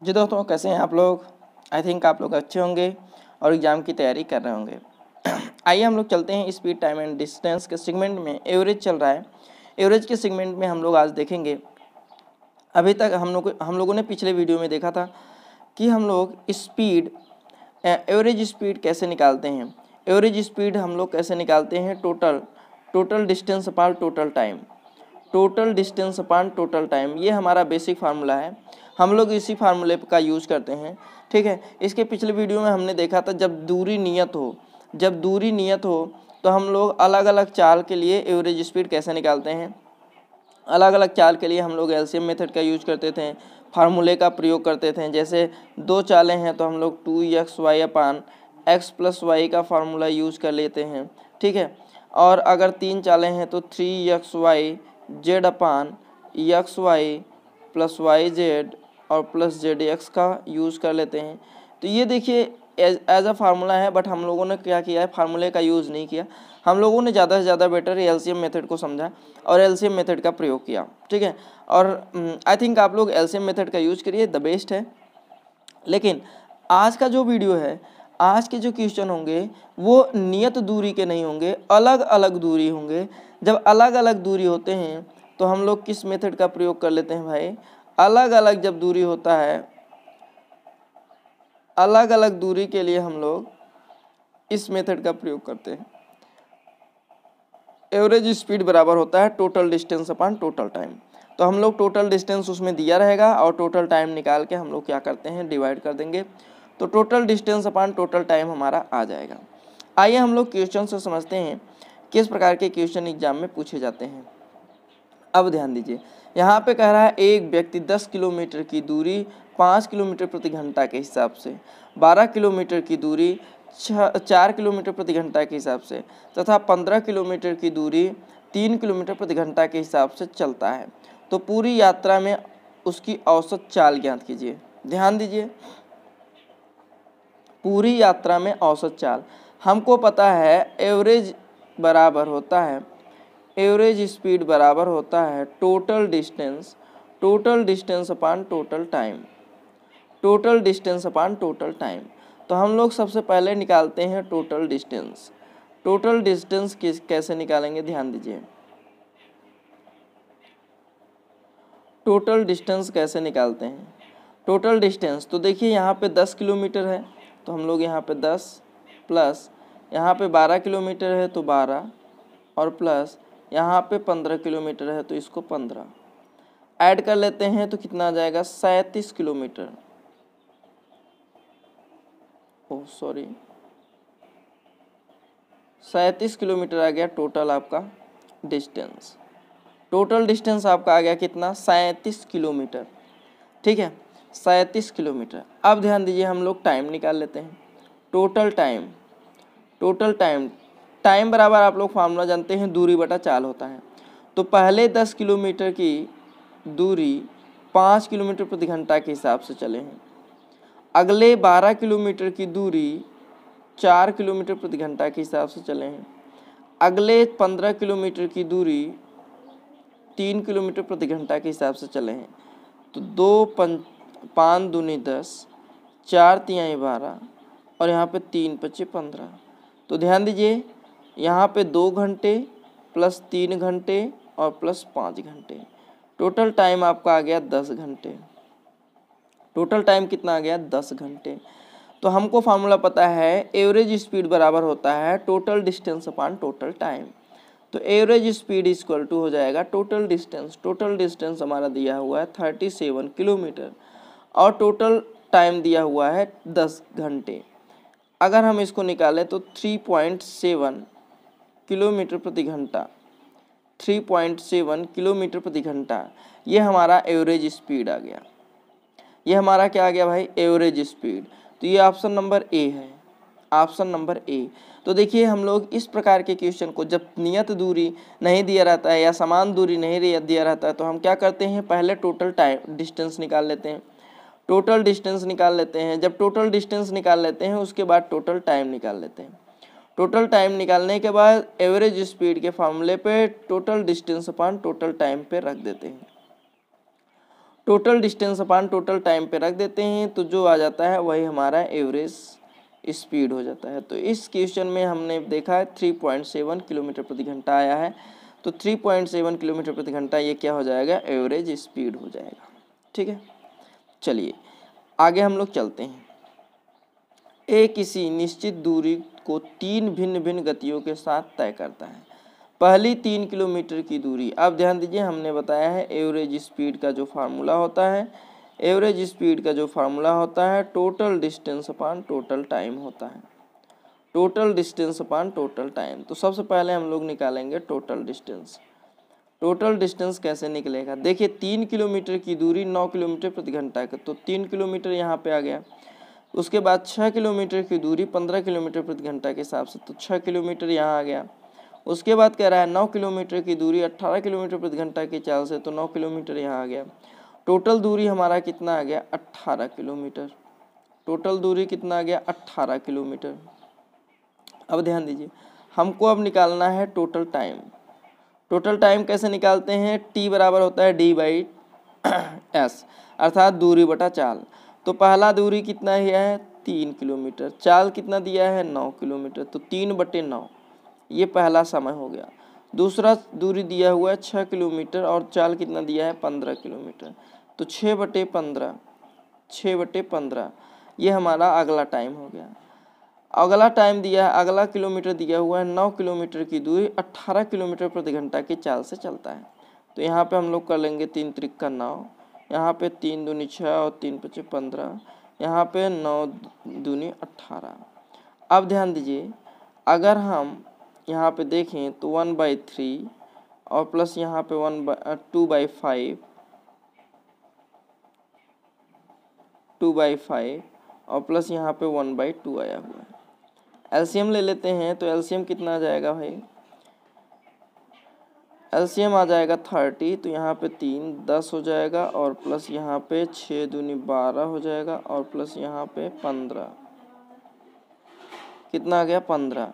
जी दोस्तों, कैसे हैं आप लोग। आई थिंक आप लोग अच्छे होंगे और एग्ज़ाम की तैयारी कर रहे होंगे। आइए हम लोग चलते हैं स्पीड, टाइम एंड डिस्टेंस के सेगमेंट में। एवरेज चल रहा है। एवरेज के सेगमेंट में हम लोग आज देखेंगे। अभी तक हम लोगों ने पिछले वीडियो में देखा था कि हम लोग स्पीड, एवरेज स्पीड कैसे निकालते हैं। एवरेज स्पीड हम लोग कैसे निकालते हैं, total distance upon total time. Total distance upon total time, ये हमारा बेसिक फार्मूला है। हम लोग इसी फार्मूले का यूज़ करते हैं, ठीक है। इसके पिछले वीडियो में हमने देखा था जब दूरी नियत हो तो हम लोग अलग अलग चाल के लिए एवरेज स्पीड कैसे निकालते हैं। अलग अलग चाल के लिए हम लोग एलसीएम मेथड का यूज करते थे, फार्मूले का प्रयोग करते थे। जैसे दो चालें हैं तो हम लोग 2xy अपान x प्लस वाई का फार्मूला यूज कर लेते हैं, ठीक है। और अगर तीन चालें हैं तो 3xy Z upon X Y plus Y Z और प्लस जेड एक्स का यूज़ कर लेते हैं। तो ये देखिए एज अ फार्मूला है, बट हम लोगों ने क्या किया है, फार्मूले का यूज़ नहीं किया। हम लोगों ने ज़्यादा से ज़्यादा बेटर एलसीएम मेथड को समझा और एलसीएम मेथड का प्रयोग किया, ठीक है। और आई थिंक आप लोग एलसीएम मेथड का यूज़ करिए, द बेस्ट है। लेकिन आज का जो वीडियो है, आज के जो क्वेश्चन होंगे वो नियत दूरी के नहीं होंगे, अलग अलग दूरी होंगे। जब अलग अलग दूरी होते हैं तो हम लोग किस मेथड का प्रयोग कर लेते हैं भाई, अलग अलग जब दूरी होता है, अलग अलग दूरी के लिए हम लोग इस मेथड का प्रयोग करते हैं। एवरेज स्पीड बराबर होता है total distance upon total time. तो हम लोग टोटल डिस्टेंस उसमें दिया रहेगा और टोटल टाइम निकाल के हम लोग क्या करते हैं, डिवाइड कर देंगे। तो total distance upon total time हमारा आ जाएगा। आइए हम लोग क्वेश्चन से समझते हैं किस प्रकार के क्वेश्चन एग्जाम में पूछे जाते हैं। अब ध्यान दीजिए, यहाँ पे कह रहा है एक व्यक्ति 10 किलोमीटर की दूरी 5 किलोमीटर प्रति घंटा के हिसाब से, 12 किलोमीटर की दूरी 4 किलोमीटर प्रति घंटा के हिसाब से तथा 15 किलोमीटर की दूरी 3 किलोमीटर प्रति घंटा के हिसाब से चलता है। तो पूरी यात्रा में उसकी औसत चाल ज्ञात कीजिए। ध्यान दीजिए, पूरी यात्रा में औसत चाल हमको पता है, एवरेज बराबर होता है, एवरेज स्पीड बराबर होता है total distance upon total time, total distance upon total time. तो हम लोग सबसे पहले निकालते हैं टोटल डिस्टेंस। टोटल डिस्टेंस कैसे निकालेंगे, ध्यान दीजिए। टोटल डिस्टेंस कैसे निकालते हैं, टोटल डिस्टेंस तो देखिए यहाँ पे 10 किलोमीटर है तो हम लोग यहाँ पे 10 प्लस यहाँ पे 12 किलोमीटर है तो 12 और प्लस यहाँ पे 15 किलोमीटर है तो इसको 15 ऐड कर लेते हैं तो कितना आ जाएगा, 37 किलोमीटर। ओह सॉरी, 37 किलोमीटर आ गया टोटल आपका डिस्टेंस। टोटल डिस्टेंस आपका आ गया कितना, 37 किलोमीटर, ठीक है, 37 किलोमीटर। अब ध्यान दीजिए, हम लोग टाइम निकाल लेते हैं। टोटल टाइम टाइम बराबर आप लोग फार्मूला जानते हैं, दूरी बटा चाल होता है। तो पहले 10 किलोमीटर की दूरी 5 किलोमीटर प्रति घंटा के हिसाब से चले हैं। अगले 12 किलोमीटर की दूरी 4 किलोमीटर प्रति घंटा के हिसाब से चले हैं। अगले 15 किलोमीटर की दूरी 3 किलोमीटर प्रति घंटा के हिसाब से चले हैं। तो 5 दूनी 10, 4 तिहाई 12 और यहाँ पे 3 पच्चे 15। तो ध्यान दीजिए, यहाँ पे 2 घंटे प्लस 3 घंटे और प्लस 5 घंटे, टोटल टाइम आपका आ गया 10 घंटे। टोटल टाइम कितना आ गया, 10 घंटे। तो हमको फार्मूला पता है, एवरेज स्पीड बराबर होता है total distance upon total time. तो एवरेज स्पीड इक्वल टू हो जाएगा टोटल डिस्टेंस। टोटल डिस्टेंस हमारा दिया हुआ है 37 किलोमीटर और टोटल टाइम दिया हुआ है 10 घंटे। अगर हम इसको निकालें तो 3.7 किलोमीटर प्रति घंटा, 3.7 किलोमीटर प्रति घंटा, ये हमारा एवरेज स्पीड आ गया। ये हमारा क्या आ गया भाई, एवरेज स्पीड। तो ये ऑप्शन नंबर ए है, ऑप्शन नंबर ए। तो देखिए, हम लोग इस प्रकार के क्वेश्चन को जब नियत दूरी नहीं दिया रहता है या समान दूरी नहीं दिया रहता है तो हम क्या करते हैं, पहले टोटल टाइम डिस्टेंस निकाल लेते हैं। टोटल डिस्टेंस निकाल लेते हैं। जब टोटल डिस्टेंस निकाल लेते हैं उसके बाद टोटल टाइम निकाल लेते हैं। टोटल टाइम निकालने के बाद एवरेज स्पीड के फार्मूले पे total distance upon total time पे रख देते हैं। टोटल डिस्टेंस अपान टोटल टाइम पे रख देते हैं तो जो आ जाता है वही हमारा एवरेज स्पीड हो जाता है। तो इस क्वेश्चन में हमने देखा है 3.7 किलोमीटर प्रति घंटा आया है, तो 3.7 किलोमीटर प्रति घंटा ये क्या हो जाएगा, एवरेज स्पीड हो जाएगा। ठीक है, चलिए आगे हम लोग चलते हैं। ए किसी निश्चित दूरी को 3 भिन्न भिन्न गतियों के साथ तय करता है। पहली 3 किलोमीटर की दूरी, अब ध्यान दीजिए हमने बताया है एवरेज स्पीड का जो फार्मूला होता है, एवरेज स्पीड का जो फार्मूला होता है टोटल डिस्टेंस अपान टोटल टाइम होता है, टोटल डिस्टेंस अपान टोटल टाइम। तो सबसे पहले हम लोग निकालेंगे टोटल डिस्टेंस। टोटल डिस्टेंस कैसे निकलेगा, देखिए 3 किलोमीटर की दूरी 9 किलोमीटर प्रति घंटा है, तो 3 किलोमीटर यहाँ पे आ गया। उसके बाद 6 किलोमीटर की दूरी 15 किलोमीटर प्रति घंटा के हिसाब से, तो 6 किलोमीटर यहाँ आ गया। उसके बाद कह रहा है 9 किलोमीटर की दूरी 18 किलोमीटर प्रति घंटा की चाल से, तो 9 किलोमीटर यहाँ आ गया। टोटल दूरी हमारा कितना आ गया, 18 किलोमीटर। टोटल दूरी कितना आ गया, 18 किलोमीटर। अब ध्यान दीजिए हमको अब निकालना है टोटल टाइम। टोटल टाइम कैसे निकालते हैं, टी बराबर होता है डी बाई एस, अर्थात दूरी बटा चाल। तो पहला दूरी कितना है 3 किलोमीटर, चाल कितना दिया है 9 किलोमीटर, तो 3/9 ये पहला समय हो गया। दूसरा दूरी दिया हुआ है 6 किलोमीटर और चाल कितना दिया है 15 किलोमीटर, तो 6/15, 6/15 ये हमारा अगला टाइम हो गया। अगला टाइम दिया है, अगला किलोमीटर दिया हुआ है 9 किलोमीटर की दूरी 18 किलोमीटर प्रति घंटा की चाल से चलता है। तो यहाँ पे हम लोग कर लेंगे 3 त्रिक 9, यहाँ पे 3 दूनी 6 और 3 पचे 15, यहाँ पे 9 दूनी 18। अब ध्यान दीजिए अगर हम यहाँ पे देखें तो 1/3 और प्लस यहाँ पे 2/5, 2/5 और प्लस यहाँ पे 1/2 आया हुआ है। एलसीएम ले लेते हैं, तो एलसीएम कितना आ जाएगा भाई, एलसीएम आ जाएगा 30, तो यहाँ पे 3 10 हो जाएगा और प्लस यहाँ पे 6 दूनी 12 हो जाएगा और प्लस यहाँ पे 15, कितना आ गया 15।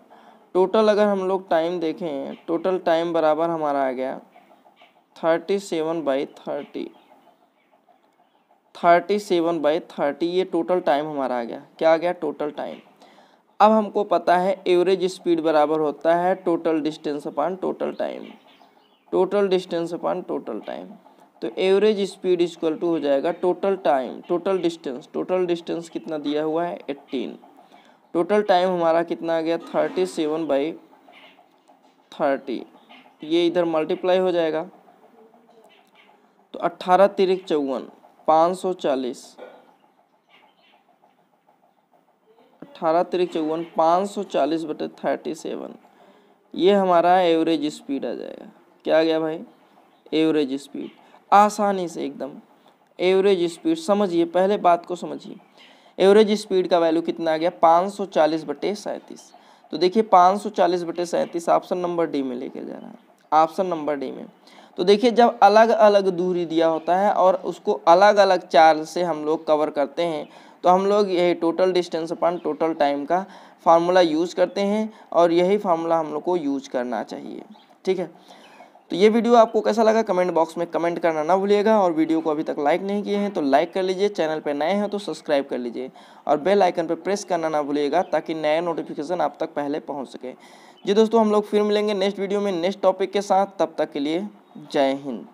टोटल अगर हम लोग टाइम देखें, टोटल टाइम बराबर हमारा आ गया 37/30, 37/30 ये टोटल टाइम हमारा आ गया। क्या आ गया, टोटल टाइम। अब हमको पता है एवरेज स्पीड बराबर होता है टोटल डिस्टेंस अपान टोटल टाइम, टोटल डिस्टेंस अपान टोटल टाइम। तो एवरेज स्पीड इक्वल टू हो जाएगा total time, total distance, total distance कितना दिया हुआ है 18, टोटल टाइम हमारा कितना आ गया 37/30, ये इधर मल्टीप्लाई हो जाएगा तो 18 तिरिक 54, 540, 18 तिरिक 54, 540/37 ये हमारा एवरेज स्पीड आ जाएगा। क्या आ गया भाई, एवरेज स्पीड। आसानी से एकदम एवरेज स्पीड समझिए, पहले बात को समझिए। एवरेज स्पीड का वैल्यू कितना आ गया 540/37। तो देखिए 540/37 ऑप्शन नंबर डी में लेके जा रहा है, ऑप्शन नंबर डी में। तो देखिए जब अलग अलग दूरी दिया होता है और उसको अलग अलग चाल से हम लोग कवर करते हैं तो हम लोग यही total distance upon total time का फार्मूला यूज़ करते हैं और यही फार्मूला हम लोग को यूज करना चाहिए। ठीक है, तो ये वीडियो आपको कैसा लगा कमेंट बॉक्स में कमेंट करना ना भूलिएगा और वीडियो को अभी तक लाइक नहीं किए हैं तो लाइक कर लीजिए, चैनल पर नए हैं तो सब्सक्राइब कर लीजिए और बेल आइकन पर प्रेस करना ना भूलिएगा ताकि नया नोटिफिकेशन आप तक पहले पहुंच सके। जी दोस्तों, हम लोग फिर मिलेंगे नेक्स्ट वीडियो में नेक्स्ट टॉपिक के साथ, तब तक के लिए जय हिंद।